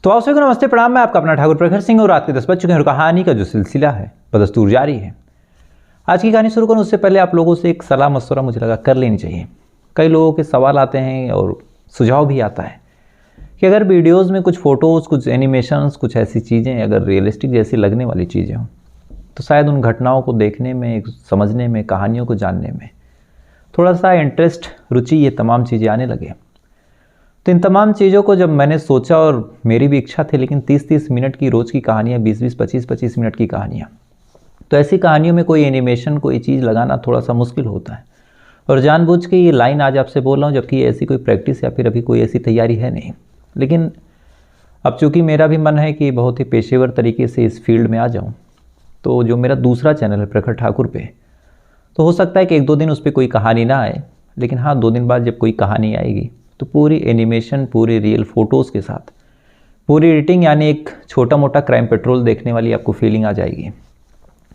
तो आप सभी को नमस्ते प्रणाम। मैं आपका अपना ठाकुर प्रखर सिंह और रात के 10 बज चुके हैं और कहानी का जो सिलसिला है बदस्तूर जारी है। आज की कहानी शुरू करूँ उससे पहले आप लोगों से एक सलाह मशवरा मुझे लगा कर लेनी चाहिए। कई लोगों के सवाल आते हैं और सुझाव भी आता है कि अगर वीडियोज़ में कुछ फ़ोटोज़, कुछ एनिमेशंस, कुछ ऐसी चीज़ें अगर रियलिस्टिक जैसी लगने वाली चीज़ें हों तो शायद उन घटनाओं को देखने में, समझने में, कहानियों को जानने में थोड़ा सा इंटरेस्ट, रुचि, ये तमाम चीज़ें आने लगे। तो इन तमाम चीज़ों को जब मैंने सोचा, और मेरी भी इच्छा थी, लेकिन 30-30 मिनट की रोज़ की कहानियाँ, 20-20, 25-25 मिनट की कहानियाँ, तो ऐसी कहानियों में कोई एनिमेशन, कोई चीज़ लगाना थोड़ा सा मुश्किल होता है। और जानबूझ के ये लाइन आज आपसे बोल रहा हूँ, जबकि ऐसी कोई प्रैक्टिस या फिर अभी कोई ऐसी तैयारी है नहीं। लेकिन अब चूँकि मेरा भी मन है कि बहुत ही पेशेवर तरीके से इस फील्ड में आ जाऊँ, तो जो मेरा दूसरा चैनल है प्रखर ठाकुर पे, तो हो सकता है कि 1-2 दिन उस पर कोई कहानी ना आए, लेकिन हाँ 2 दिन बाद जब कोई कहानी आएगी तो पूरी एनिमेशन, पूरी रियल फ़ोटोज़ के साथ, पूरी एडिटिंग, यानी एक छोटा मोटा क्राइम पेट्रोल देखने वाली आपको फीलिंग आ जाएगी।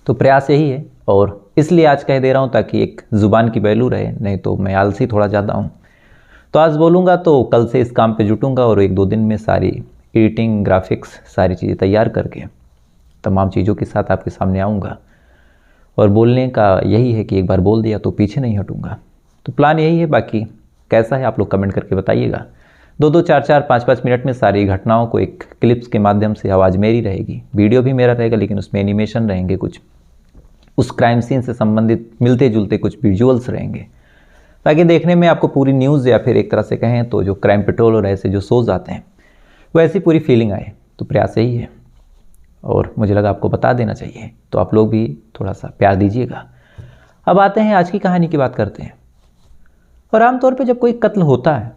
तो प्रयास यही है, और इसलिए आज कह दे रहा हूँ ताकि एक ज़ुबान की वैल्यू रहे, नहीं तो मैं आलसी थोड़ा ज़्यादा हूँ। तो आज बोलूँगा तो कल से इस काम पे जुटूँगा और 1-2 दिन में सारी एडिटिंग, ग्राफिक्स, सारी चीज़ें तैयार करके तमाम चीज़ों के साथ आपके सामने आऊँगा। और बोलने का यही है कि एक बार बोल दिया तो पीछे नहीं हटूँगा। तो प्लान यही है, बाकी कैसा है आप लोग कमेंट करके बताइएगा। 2-2, 4-4, 5-5 मिनट में सारी घटनाओं को एक क्लिप्स के माध्यम से, आवाज़ मेरी रहेगी, वीडियो भी मेरा रहेगा, लेकिन उसमें एनिमेशन रहेंगे, कुछ उस क्राइम सीन से संबंधित मिलते जुलते कुछ विजुअल्स रहेंगे, ताकि देखने में आपको पूरी न्यूज़, या फिर एक तरह से कहें तो जो क्राइम पेट्रोल और ऐसे जो शोज़ आते हैं वो ऐसी पूरी फीलिंग आए। तो प्रयास यही है, और मुझे लगा आपको बता देना चाहिए, तो आप लोग भी थोड़ा सा प्यार दीजिएगा। अब आते हैं आज की कहानी की बात करते हैं। और आमतौर पे जब कोई कत्ल होता है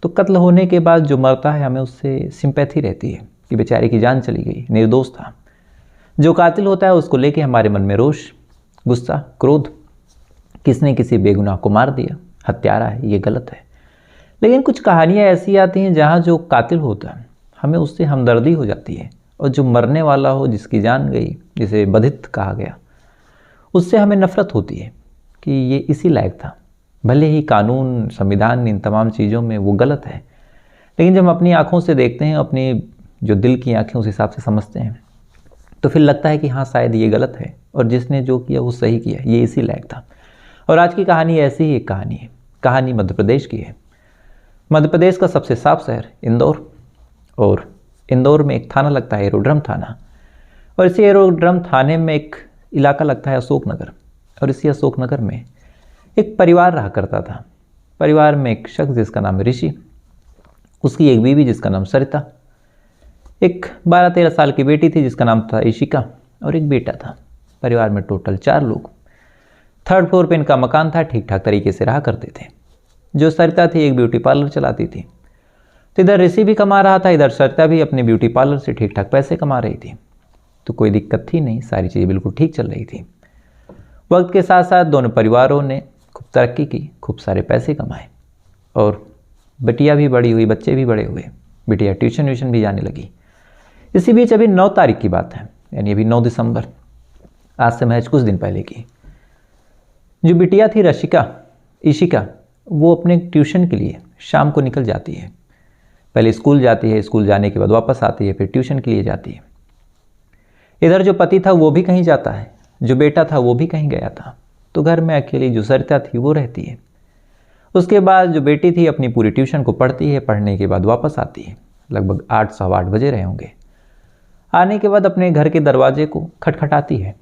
तो कत्ल होने के बाद जो मरता है, हमें उससे सिंपैथी रहती है कि बेचारे की जान चली गई, निर्दोष था। जो कातिल होता है उसको लेके हमारे मन में रोष, गुस्सा, क्रोध, किसने किसी बेगुनाह को मार दिया, हत्यारा है, ये गलत है। लेकिन कुछ कहानियाँ ऐसी आती हैं जहाँ जो कातिल होता है हमें उससे हमदर्दी हो जाती है, और जो मरने वाला हो, जिसकी जान गई, जिसे बधित कहा गया, उससे हमें नफरत होती है कि ये इसी लायक था। भले ही कानून, संविधान, इन तमाम चीज़ों में वो गलत है, लेकिन जब हम अपनी आँखों से देखते हैं, अपनी जो दिल की आँखें उस हिसाब से समझते हैं, तो फिर लगता है कि हाँ शायद ये गलत है, और जिसने जो किया वो सही किया, ये इसी लायक था। और आज की कहानी ऐसी ही एक कहानी है। कहानी मध्य प्रदेश की है। मध्य प्रदेश का सबसे साफ शहर इंदौर, और इंदौर में एक थाना लगता है, एरोड्रम थाना, और इसी एरोड्रम थाने में एक इलाका लगता है अशोकनगर। और इसी अशोकनगर में एक परिवार रहा करता था। परिवार में एक शख्स जिसका नाम ऋषि, उसकी एक बीवी जिसका नाम सरिता, एक 12-13 साल की बेटी थी जिसका नाम था इशिका, और एक बेटा था। परिवार में टोटल 4 लोग। 3rd फ्लोर पे इनका मकान था, ठीक ठाक तरीके से रहा करते थे। जो सरिता थी एक ब्यूटी पार्लर चलाती थी। तो इधर ऋषि भी कमा रहा था, इधर सरिता भी अपने ब्यूटी पार्लर से ठीक ठाक पैसे कमा रही थी। तो कोई दिक्कत थी नहीं, सारी चीज़ें बिल्कुल ठीक चल रही थी। वक्त के साथ साथ दोनों परिवारों ने खूब तरक्की की, खूब सारे पैसे कमाए, और बिटिया भी बड़ी हुई, बच्चे भी बड़े हुए। बिटिया ट्यूशन व्यूशन भी जाने लगी। इसी बीच अभी 9 तारीख की बात है, यानी अभी 9 दिसंबर, आज से महज कुछ दिन पहले की। जो बिटिया थी इशिका, वो अपने ट्यूशन के लिए शाम को निकल जाती है। पहले स्कूल जाती है, स्कूल जाने के बाद वापस आती है, फिर ट्यूशन के लिए जाती है। इधर जो पति था वो भी कहीं जाता है, जो बेटा था वो भी कहीं गया था। तो घर में अकेली जो सरिता थी वो रहती है। उसके बाद जो बेटी थी अपनी पूरी ट्यूशन को पढ़ती है, पढ़ने के बाद वापस आती है। लगभग 8, सवा 8 बजे रहे होंगे। आने के बाद अपने घर के दरवाजे को खटखटाती है,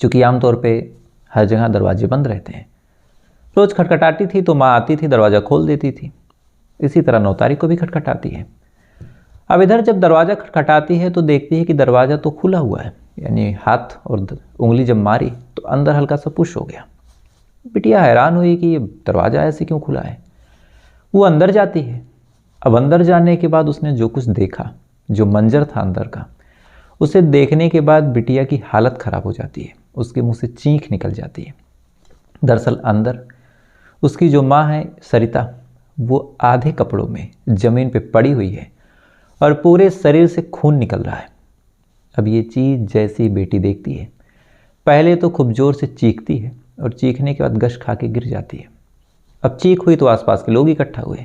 चूँकि आमतौर पे हर जगह दरवाजे बंद रहते हैं। रोज़ खटखटाती थी तो माँ आती थी, दरवाज़ा खोल देती थी। इसी तरह 9 तारीख को भी खटखटाती है। अब इधर जब दरवाज़ा खटखटाती है तो देखती है कि दरवाज़ा तो खुला हुआ है, यानी हाथ और उंगली जब मारी तो अंदर हल्का सा पुश हो गया। बिटिया हैरान हुई कि ये दरवाज़ा ऐसे क्यों खुला है। वो अंदर जाती है। अब अंदर जाने के बाद उसने जो कुछ देखा, जो मंजर था अंदर का, उसे देखने के बाद बिटिया की हालत ख़राब हो जाती है। उसके मुंह से चीख निकल जाती है। दरअसल अंदर उसकी जो माँ है सरिता, वो आधे कपड़ों में ज़मीन पे पड़ी हुई है, और पूरे शरीर से खून निकल रहा है। अब ये चीज़ जैसी बेटी देखती है, पहले तो खूब ज़ोर से चीखती है, और चीखने के बाद गश खा के गिर जाती है। अब चीख हुई तो आसपास के लोग इकट्ठा हुए,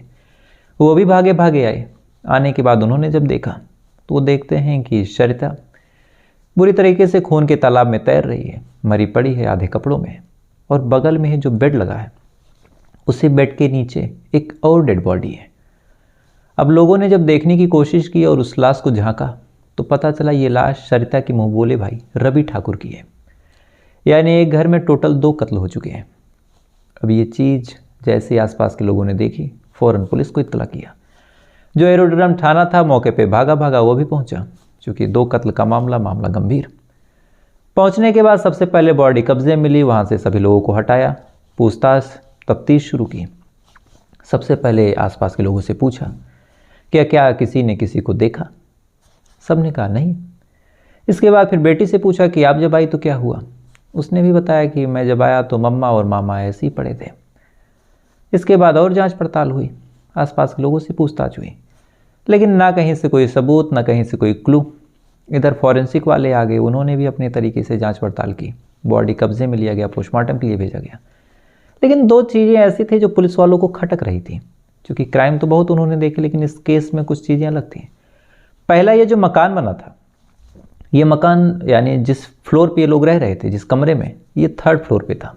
वो भी भागे भागे आए। आने के बाद उन्होंने जब देखा तो वो देखते हैं कि सरिता बुरी तरीके से खून के तालाब में तैर रही है, मरी पड़ी है, आधे कपड़ों में, और बगल में ही जो बेड लगा है उसी बेड के नीचे एक और डेड बॉडी है। अब लोगों ने जब देखने की कोशिश की और उस लाश को झांका तो पता चला ये लाश सरिता की मुंह बोले भाई रवि ठाकुर की है। यानी एक घर में टोटल 2 कत्ल हो चुके हैं। अब ये चीज़ जैसे आसपास के लोगों ने देखी, फ़ौरन पुलिस को इत्तला किया। जो एरोड्रम थाना था मौके पे भागा वो भी पहुंचा, क्योंकि 2 कत्ल का मामला गंभीर। पहुंचने के बाद सबसे पहले बॉडी कब्जे मिली, वहां से सभी लोगों को हटाया, पूछताछ तफ्तीश शुरू की। सबसे पहले आसपास के लोगों से पूछा क्या किसी ने किसी को देखा? सबने कहा नहीं। इसके बाद फिर बेटी से पूछा कि आप जब आई तो क्या हुआ? उसने भी बताया कि मैं जब आया तो मम्मा और मामा ऐसे ही पड़े थे। इसके बाद और जांच पड़ताल हुई, आसपास के लोगों से पूछताछ हुई, लेकिन ना कहीं से कोई सबूत, ना कहीं से कोई क्लू। इधर फॉरेंसिक वाले आ गए, उन्होंने भी अपने तरीके से जांच पड़ताल की। बॉडी कब्जे में लिया गया, पोस्टमार्टम के लिए भेजा गया। लेकिन 2 चीज़ें ऐसी थी जो पुलिस वालों को खटक रही थी, क्योंकि क्राइम तो बहुत उन्होंने देखे, लेकिन इस केस में कुछ चीज़ें अलग थी। पहला, ये जो मकान बना था, ये मकान यानी जिस फ्लोर पे ये लोग रह रहे थे, जिस कमरे में, ये 3rd फ्लोर पे था।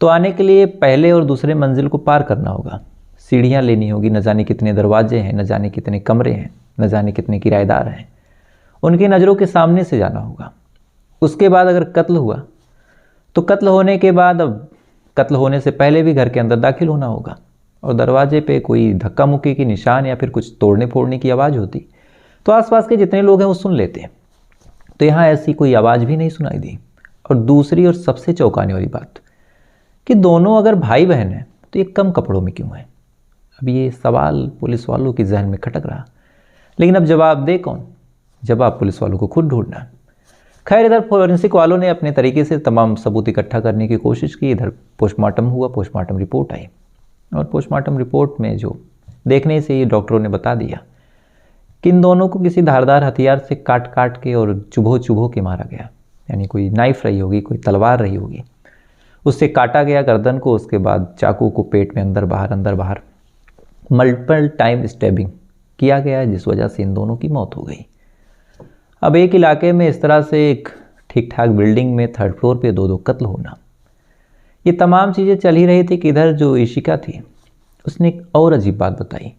तो आने के लिए पहले और दूसरे मंजिल को पार करना होगा, सीढ़ियाँ लेनी होगी, न जाने कितने दरवाजे हैं, न जाने कितने कमरे हैं, न जाने कितने किराएदार हैं, उनकी नज़रों के सामने से जाना होगा। उसके बाद अगर कत्ल हुआ तो कत्ल होने के बाद, अब कत्ल होने से पहले भी घर के अंदर दाखिल होना होगा, और दरवाजे पे कोई धक्का मुक्की की निशान या फिर कुछ तोड़ने फोड़ने की आवाज़ होती तो आसपास के जितने लोग हैं वो सुन लेते। तो यहाँ ऐसी कोई आवाज़ भी नहीं सुनाई दी। और दूसरी और सबसे चौंकाने वाली बात कि दोनों अगर भाई बहन हैं तो ये कम कपड़ों में क्यों है? अब ये सवाल पुलिस वालों के जहन में खटक रहा, लेकिन अब जवाब दे कौन? जवाब पुलिस वालों को खुद ढूंढना। खैर, इधर फॉरेंसिक वालों ने अपने तरीके से तमाम सबूत इकट्ठा करने की कोशिश की। इधर पोस्टमार्टम हुआ, पोस्टमार्टम रिपोर्ट आई, और पोस्टमार्टम रिपोर्ट में जो देखने से ही डॉक्टरों ने बता दिया कि इन दोनों को किसी धारदार हथियार से काट के और चुभो के मारा गया। यानी कोई नाइफ रही होगी, कोई तलवार रही होगी, उससे काटा गया गर्दन को। उसके बाद चाकू को पेट में अंदर बाहर मल्टीपल टाइम स्टैबिंग किया गया, जिस वजह से इन दोनों की मौत हो गई। अब एक इलाके में इस तरह से एक ठीक ठाक बिल्डिंग में 3rd फ्लोर पे 2 कत्ल होना, ये तमाम चीज़ें चल ही रही थी कि इधर जो इशिका थी उसने एक और अजीब बात बताई।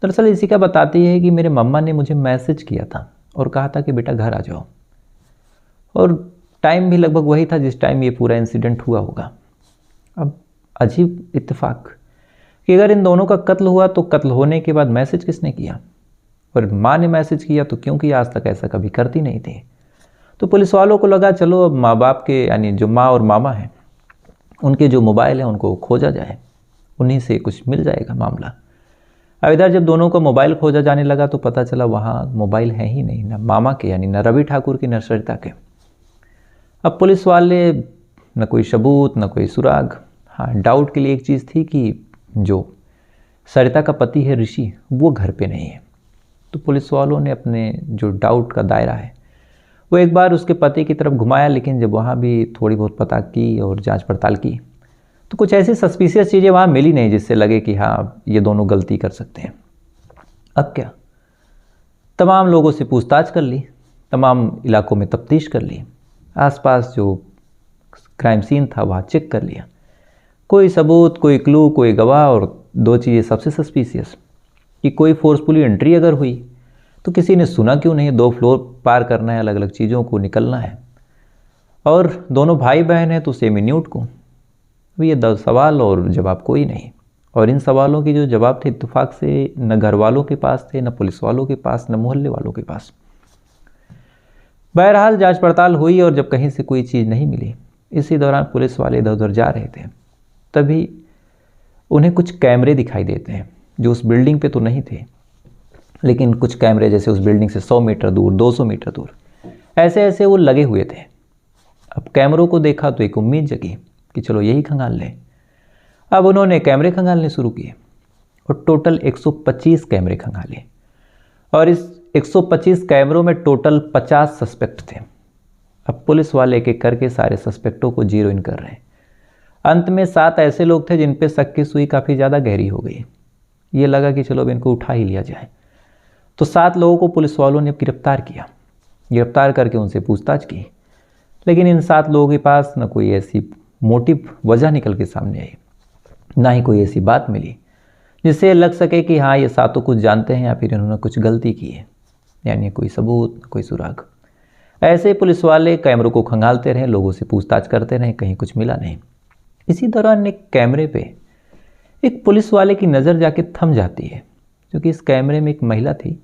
दरअसल इशिका बताती है कि मेरे मम्मा ने मुझे मैसेज किया था और कहा था कि बेटा घर आ जाओ, और टाइम भी लगभग वही था जिस टाइम ये पूरा इंसिडेंट हुआ होगा। अब अजीब इत्तेफाक कि अगर इन दोनों का कत्ल हुआ तो कत्ल होने के बाद मैसेज किसने किया? और माँ ने मैसेज किया तो क्योंकि आज तक ऐसा कभी करती नहीं थी। तो पुलिस वालों को लगा चलो अब माँ बाप के, यानी जो माँ और मामा हैं, उनके जो मोबाइल हैं उनको खोजा जाए, उन्हीं से कुछ मिल जाएगा मामला। अब इधर जब दोनों का मोबाइल खोजा जाने लगा तो पता चला वहाँ मोबाइल है ही नहीं, ना मामा के यानी न रवि ठाकुर की, न सरिता के। अब पुलिस वाले न कोई सबूत, न कोई सुराग। हाँ, डाउट के लिए एक चीज़ थी कि जो सरिता का पति है ऋषि, वो घर पे नहीं है। तो पुलिस वालों ने अपने जो डाउट का दायरा है वो एक बार उसके पति की तरफ घुमाया, लेकिन जब वहाँ भी थोड़ी बहुत पता की और जांच पड़ताल की तो कुछ ऐसी सस्पिशियस चीज़ें वहाँ मिली नहीं जिससे लगे कि हाँ ये दोनों गलती कर सकते हैं। अब क्या, तमाम लोगों से पूछताछ कर ली, तमाम इलाकों में तफ्तीश कर ली, आसपास जो क्राइम सीन था वहाँ चेक कर लिया, कोई सबूत, कोई क्लू, कोई गवाह। और 2 चीज़ें सबसे सस्पिशियस कि कोई फोर्सफुली एंट्री अगर हुई तो किसी ने सुना क्यों नहीं? 2 फ्लोर पार करना है, अलग अलग चीज़ों को निकलना है, और दोनों भाई बहन हैं तो सेमी न्यूट को। ये 2 सवाल और जवाब कोई नहीं। और इन सवालों की जो जवाब थे इत्तेफाक से न घर वालों के पास थे, न पुलिस वालों के पास, न मोहल्ले वालों के पास। बहरहाल जांच पड़ताल हुई और जब कहीं से कोई चीज़ नहीं मिली, इसी दौरान पुलिस वाले इधर उधर जा रहे थे, तभी उन्हें कुछ कैमरे दिखाई देते हैं जो उस बिल्डिंग पे तो नहीं थे, लेकिन कुछ कैमरे जैसे उस बिल्डिंग से 100 मीटर दूर, 200 मीटर दूर ऐसे ऐसे वो लगे हुए थे। अब कैमरों को देखा तो एक उम्मीद जगी कि चलो यही खंगाल लें। अब उन्होंने कैमरे खंगालने शुरू किए और टोटल 125 कैमरे खंगाले, और इस 125 कैमरों में टोटल 50 सस्पेक्ट थे। अब पुलिस वाले एक एक करके सारे सस्पेक्टों को जीरो इन कर रहे हैं। अंत में 7 ऐसे लोग थे जिन पे शक की सुई काफ़ी ज़्यादा गहरी हो गई। ये लगा कि चलो अब इनको उठा ही लिया जाए। तो 7 लोगों को पुलिस वालों ने गिरफ्तार किया। गिरफ्तार करके उनसे पूछताछ की, लेकिन इन 7 लोगों के पास न कोई ऐसी मोटिव वजह निकल के सामने आई, ना ही कोई ऐसी बात मिली जिससे लग सके कि हाँ ये 7 कुछ जानते हैं या फिर इन्होंने कुछ गलती की है, यानी कोई सबूत, कोई सुराग। ऐसे पुलिस वाले कैमरों को खंगालते रहे, लोगों से पूछताछ करते रहे, कहीं कुछ मिला नहीं। इसी दौरान एक कैमरे पे एक पुलिस वाले की नज़र जाके थम जाती है, क्योंकि इस कैमरे में एक महिला थी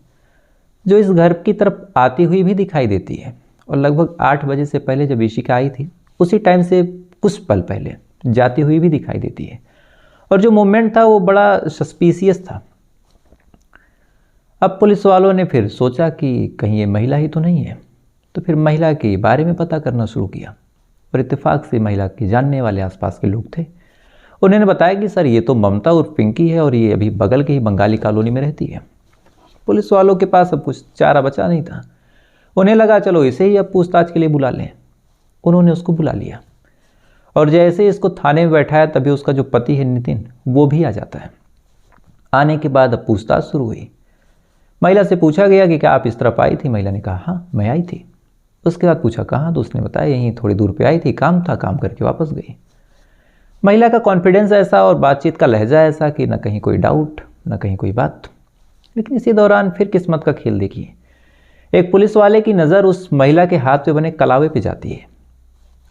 जो इस घर की तरफ आती हुई भी दिखाई देती है, और लगभग 8 बजे से पहले जब ईशिका आई थी उसी टाइम से कुछ पल पहले जाती हुई भी दिखाई देती है, और जो मूवमेंट था वो बड़ा सस्पिशियस था। अब पुलिस वालों ने फिर सोचा कि कहीं ये महिला ही तो नहीं है, तो फिर महिला के बारे में पता करना शुरू किया, और इत्तेफाक से महिला के जानने वाले आसपास के लोग थे। उन्होंने बताया कि सर ये तो ममता और पिंकी है, और ये अभी बगल के ही बंगाली कॉलोनी में रहती है। पुलिस वालों के पास अब कुछ चारा बचा नहीं था, उन्हें लगा चलो इसे ही अब पूछताछ के लिए बुला लें। उन्होंने उसको बुला लिया, और जैसे इसको थाने में बैठाया तभी उसका जो पति है नितिन, वो भी आ जाता है। आने के बाद अब पूछताछ शुरू हुई। महिला से पूछा गया कि क्या आप इस तरफ आई थी? महिला ने कहा हाँ मैं आई थी। उसके बाद पूछा कहाँ? तो उसने बताया यहीं थोड़ी दूर पे आई थी, काम था, काम करके वापस गई। महिला का कॉन्फिडेंस ऐसा और बातचीत का लहजा ऐसा कि न कहीं कोई डाउट, न कहीं कोई बात। लेकिन इसी दौरान फिर किस्मत का खेल देखिए, एक पुलिस वाले की नज़र उस महिला के हाथ पे बने कलावे पे जाती है।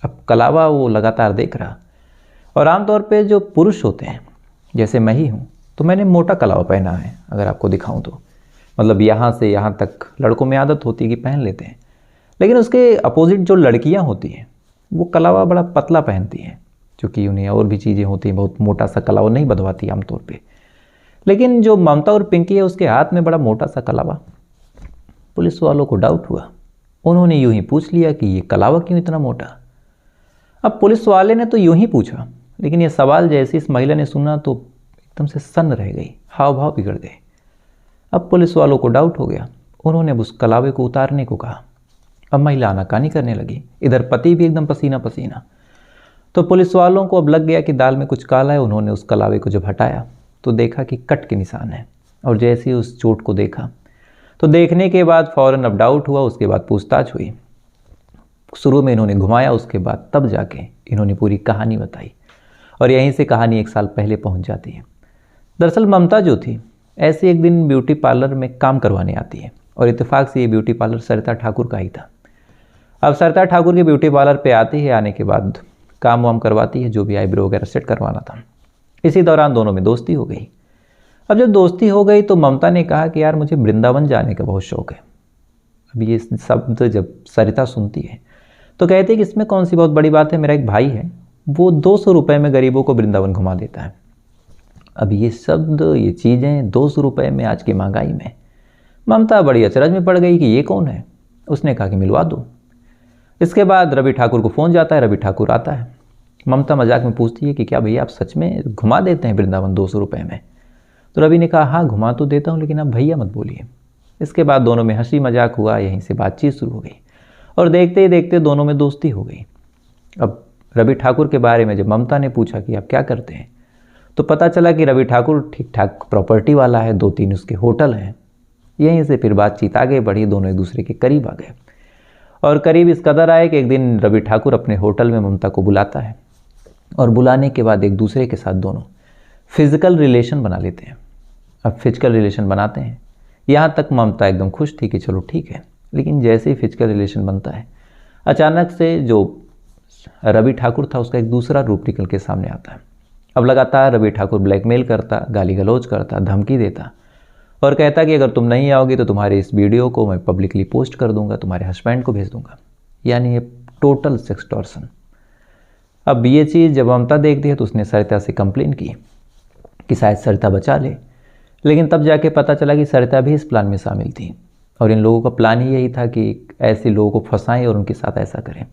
अब कलावा वो लगातार देख रहा, और आमतौर पे जो पुरुष होते हैं, जैसे मैं ही हूँ, तो मैंने मोटा कलावा पहना है, अगर आपको दिखाऊं तो, मतलब यहाँ से यहाँ तक लड़कों में आदत होती है कि पहन लेते हैं। लेकिन उसके अपोजिट जो लड़कियाँ होती हैं वो कलावा बड़ा पतला पहनती हैं, क्योंकि उन्हें और भी चीज़ें होती हैं, बहुत मोटा सा कलावा नहीं बंधवाती आमतौर पे। लेकिन जो ममता और पिंकी है उसके हाथ में बड़ा मोटा सा कलावा। पुलिस वालों को डाउट हुआ, उन्होंने यूं ही पूछ लिया कि ये कलावा क्यों इतना मोटा। अब पुलिस वाले ने तो यूं ही पूछा, लेकिन ये सवाल जैसे इस महिला ने सुना तो एकदम से सन्न रह गई, हाव भाव बिगड़ गए। अब पुलिस वालों को डाउट हो गया, उन्होंने उस कलावे को उतारने को कहा। अब महिला आनाकानी करने लगी, इधर पति भी एकदम पसीना पसीना। तो पुलिस वालों को अब लग गया कि दाल में कुछ काला है। उन्होंने उस कलावे को जब हटाया तो देखा कि कट के निशान है, और जैसे ही उस चोट को देखा तो देखने के बाद फौरन अब डाउट हुआ। उसके बाद पूछताछ हुई। शुरू में इन्होंने घुमाया, उसके बाद तब जाके इन्होंने पूरी कहानी बताई, और यहीं से कहानी 1 साल पहले पहुंच जाती है। दरअसल ममता जो थी ऐसे एक दिन ब्यूटी पार्लर में काम करवाने आती है, और इत्तेफाक से ये ब्यूटी पार्लर सरिता ठाकुर का ही था। अब सरिता ठाकुर के ब्यूटी पार्लर पे आती है, आने के बाद काम वाम करवाती है, जो भी आईब्रो वगैरह सेट करवाना था। इसी दौरान दोनों में दोस्ती हो गई। अब जब दोस्ती हो गई तो ममता ने कहा कि यार मुझे वृंदावन जाने का बहुत शौक है। अब ये शब्द जब सरिता सुनती है तो कहती है कि इसमें कौन सी बहुत बड़ी बात है, मेरा एक भाई है वो 200 रुपये में गरीबों को वृंदावन घुमा देता है। अब ये शब्द, ये चीज़ें 200 रुपये में आज की महंगाई में, ममता बड़ी अचरज में पड़ गई कि ये कौन है। उसने कहा कि मिलवा दो। इसके बाद रवि ठाकुर को फ़ोन जाता है, रवि ठाकुर आता है। ममता मजाक में पूछती है कि क्या भैया आप सच में घुमा देते हैं वृंदावन 200 रुपये में? तो रवि ने कहा हाँ घुमा तो देता हूँ, लेकिन आप भैया मत बोलिए। इसके बाद दोनों में हंसी मजाक हुआ, यहीं से बातचीत शुरू हो गई, और देखते ही देखते दोनों में दोस्ती हो गई। अब रवि ठाकुर के बारे में जब ममता ने पूछा कि आप क्या करते हैं, तो पता चला कि रवि ठाकुर ठीक ठाक प्रॉपर्टी वाला है, 2-3 उसके होटल हैं। यहीं से फिर बातचीत आगे बढ़ी, दोनों एक दूसरे के करीब आ गए, और करीब इस कदर आए कि एक दिन रवि ठाकुर अपने होटल में ममता को बुलाता है, और बुलाने के बाद एक दूसरे के साथ दोनों फिजिकल रिलेशन बना लेते हैं। अब फिजिकल रिलेशन बनाते हैं, यहाँ तक ममता एकदम खुश थी कि चलो ठीक है। लेकिन जैसे ही फिजिकल रिलेशन बनता है, अचानक से जो रवि ठाकुर था उसका एक दूसरा रूप निकल के सामने आता है। अब लगातार रवि ठाकुर ब्लैकमेल करता, गाली गलौज करता, धमकी देता, और कहता कि अगर तुम नहीं आओगे तो तुम्हारे इस वीडियो को मैं पब्लिकली पोस्ट कर दूंगा, तुम्हारे हस्बैंड को भेज दूंगा। यानी ये टोटल सेक्सटॉर्शन। अब ये चीज़ जब ममता देखती है तो उसने सरिता से कंप्लेन की कि शायद सरिता बचा ले, लेकिन तब जाके पता चला कि सरिता भी इस प्लान में शामिल थी, और इन लोगों का प्लान ही यही था कि ऐसे लोगों को फंसाएं और उनके साथ ऐसा करें।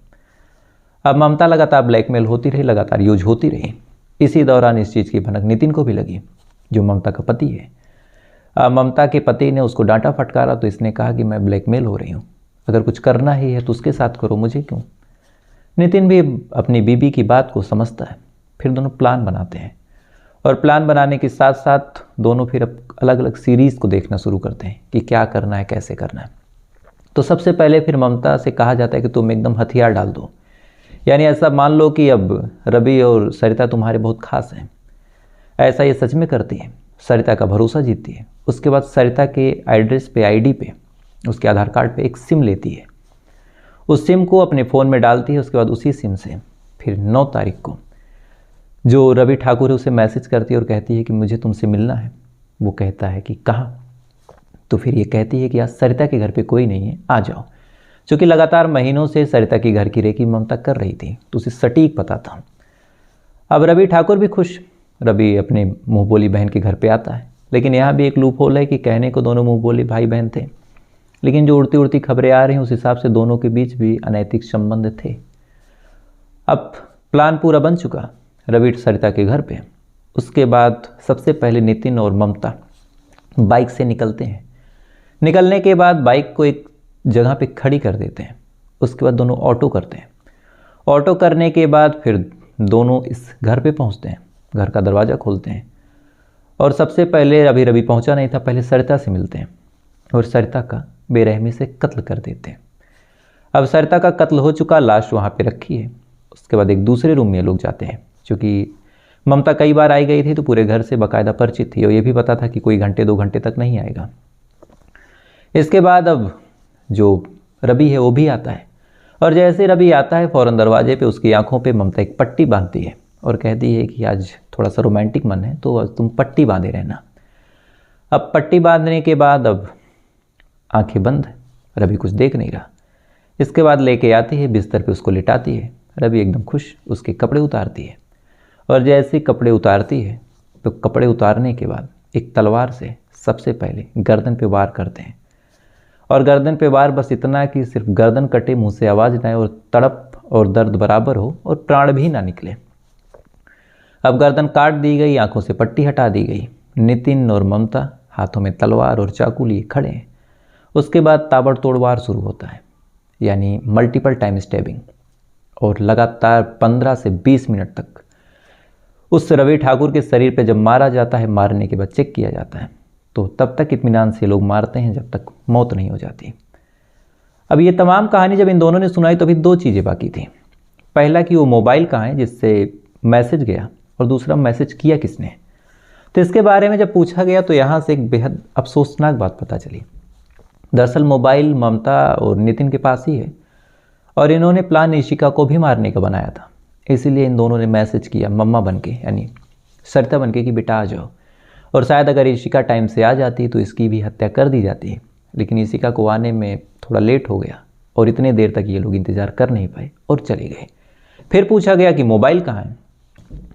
अब ममता लगातार ब्लैकमेल होती रही, लगातार यूज होती रही। इसी दौरान इस चीज़ की भनक नितिन को भी लगी, जो ममता का पति है। ममता के पति ने उसको डांटा फटकारा, तो इसने कहा कि मैं ब्लैकमेल हो रही हूँ, अगर कुछ करना ही है तो उसके साथ करो, मुझे क्यों। नितिन भी अपनी बीबी की बात को समझता है। फिर दोनों प्लान बनाते हैं, और प्लान बनाने के साथ साथ दोनों फिर अब अलग अलग सीरीज़ को देखना शुरू करते हैं कि क्या करना है, कैसे करना है। तो सबसे पहले फिर ममता से कहा जाता है कि तुम एकदम हथियार डाल दो, यानी ऐसा मान लो कि अब रवि और सरिता तुम्हारे बहुत खास हैं। ऐसा ये सच में करती है, सरिता का भरोसा जीतती है। उसके बाद सरिता के एड्रेस पे, आईडी पे, उसके आधार कार्ड पे एक सिम लेती है, उस सिम को अपने फ़ोन में डालती है। उसके बाद उसी सिम से फिर 9 तारीख को जो रवि ठाकुर है उसे मैसेज करती है और कहती है कि मुझे तुमसे मिलना है। वो कहता है कि कहाँ? तो फिर ये कहती है कि आज सरिता के घर पे कोई नहीं है, आ जाओ। चूँकि लगातार महीनों से सरिता के घर की रेकी ममता कर रही थी तो उसे सटीक पता था। अब रवि ठाकुर भी खुश। रवि अपने मुँह बोली बहन के घर पे आता है, लेकिन यहाँ भी एक लूप होल है कि कहने को दोनों मुँह बोली भाई बहन थे, लेकिन जो उड़ती उड़ती खबरें आ रही हैं उस हिसाब से दोनों के बीच भी अनैतिक संबंध थे। अब प्लान पूरा बन चुका, रवि सरिता के घर पे। उसके बाद सबसे पहले नितिन और ममता बाइक से निकलते हैं। निकलने के बाद बाइक को एक जगह पे खड़ी कर देते हैं। उसके बाद दोनों ऑटो करते हैं। ऑटो करने के बाद फिर दोनों इस घर पे पहुंचते हैं, घर का दरवाज़ा खोलते हैं और सबसे पहले अभी रवि पहुंचा नहीं था, पहले सरिता से मिलते हैं और सरिता का बेरहमी से कत्ल कर देते हैं। अब सरिता का कत्ल हो चुका, लाश वहाँ पे रखी है। उसके बाद एक दूसरे रूम में लोग जाते हैं। क्योंकि ममता कई बार आई गई थी तो पूरे घर से बाकायदा परिचित थी और ये भी पता था कि कोई घंटे 2 घंटे तक नहीं आएगा। इसके बाद अब जो रवि है वो भी आता है और जैसे रवि आता है फ़ौरन दरवाजे पे उसकी आंखों पे ममता एक पट्टी बांधती है और कहती है कि आज थोड़ा सा रोमांटिक मन है तो तुम पट्टी बांधे रहना। अब पट्टी बांधने के बाद अब आंखें बंद है, रवि कुछ देख नहीं रहा। इसके बाद लेके आती है, बिस्तर पे उसको लिटाती है। रवि एकदम खुश उसके कपड़े उतारती है और जैसे कपड़े उतारती है तो कपड़े उतारने के बाद एक तलवार से सबसे पहले गर्दन पे वार करते हैं और गर्दन पे वार बस इतना कि सिर्फ गर्दन कटे, मुंह से आवाज़ ना आए और तड़प और दर्द बराबर हो और प्राण भी ना निकले। अब गर्दन काट दी गई, आंखों से पट्टी हटा दी गई। नितिन और ममता हाथों में तलवार और चाकू लिए खड़े हैं। उसके बाद ताबड़तोड़ वार शुरू होता है, यानी मल्टीपल टाइम स्टैबिंग, और लगातार 15 से 20 मिनट तक उस रवि ठाकुर के शरीर पे जब मारा जाता है, मारने के बाद चेक किया जाता है तो तब तक इत्मीनान से लोग मारते हैं जब तक मौत नहीं हो जाती। अब ये तमाम कहानी जब इन दोनों ने सुनाई तो अभी 2 चीज़ें बाकी थी। पहला कि वो मोबाइल कहाँ है जिससे मैसेज गया, और दूसरा मैसेज किया किसने। तो इसके बारे में जब पूछा गया तो यहाँ से एक बेहद अफसोसनाक बात पता चली। दरअसल मोबाइल ममता और नितिन के पास ही है और इन्होंने प्लान ईशिका को भी मारने का बनाया था। इसीलिए इन दोनों ने मैसेज किया मम्मा बनके, यानी सरिता बनके कि बेटा आ जाओ। और शायद अगर ईशिका टाइम से आ जाती तो इसकी भी हत्या कर दी जाती, लेकिन ईशिका को आने में थोड़ा लेट हो गया और इतने देर तक ये लोग इंतज़ार कर नहीं पाए और चले गए। फिर पूछा गया कि मोबाइल कहाँ है,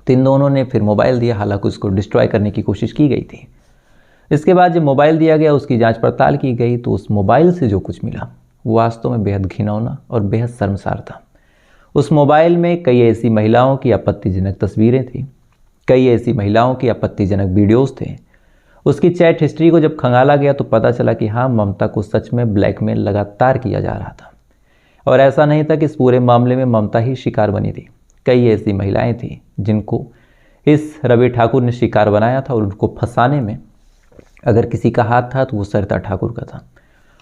तो इन दोनों ने फिर मोबाइल दिया, हालांकि उसको डिस्ट्रॉय करने की कोशिश की गई थी। इसके बाद जब मोबाइल दिया गया, उसकी जांच पड़ताल की गई तो उस मोबाइल से जो कुछ मिला वो वास्तव में बेहद घिनौना और बेहद शर्मसार था। उस मोबाइल में कई ऐसी महिलाओं की आपत्तिजनक तस्वीरें थी, कई ऐसी महिलाओं की आपत्तिजनक वीडियोस थे। उसकी चैट हिस्ट्री को जब खंगाला गया तो पता चला कि हाँ, ममता को सच में ब्लैकमेल लगातार किया जा रहा था और ऐसा नहीं था कि इस पूरे मामले में ममता ही शिकार बनी थी। कई ऐसी महिलाएं थी जिनको इस रवि ठाकुर ने शिकार बनाया था और उनको फंसाने में अगर किसी का हाथ था तो वो सरिता ठाकुर का था।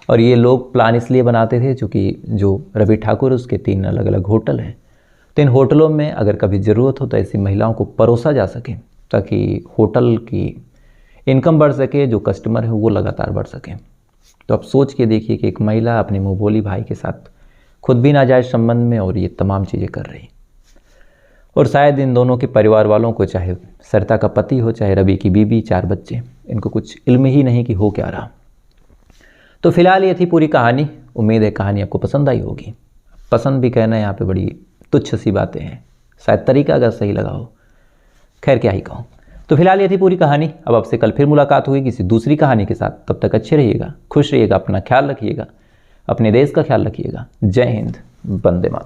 और ये लोग प्लान इसलिए बनाते थे क्योंकि जो रवि ठाकुर है उसके 3 अलग अलग होटल हैं, तो इन होटलों में अगर कभी ज़रूरत हो तो ऐसी महिलाओं को परोसा जा सके ताकि होटल की इनकम बढ़ सके, जो कस्टमर है वो लगातार बढ़ सके। तो अब सोच के देखिए कि एक महिला अपने मुँह बोली भाई के साथ खुद भी नाजायज़ संबंध में और ये तमाम चीज़ें कर रही। और शायद इन दोनों के परिवार वालों को, चाहे सरिता का पति हो चाहे रवि की बीवी, 4 बच्चे, इनको कुछ इल्म ही नहीं कि हो क्या रहा। तो फिलहाल ये थी पूरी कहानी। उम्मीद है कहानी आपको पसंद आई होगी। पसंद भी कहना यहाँ पे बड़ी तुच्छ सी बातें हैं, शायद तरीका अगर सही लगा हो, खैर क्या ही कहूँ। तो फिलहाल ये थी पूरी कहानी। अब आपसे कल फिर मुलाकात होगी किसी दूसरी कहानी के साथ। तब तक अच्छे रहिएगा, खुश रहिएगा, अपना ख्याल रखिएगा, अपने देश का ख्याल रखिएगा। जय हिंद, वंदे मातरम।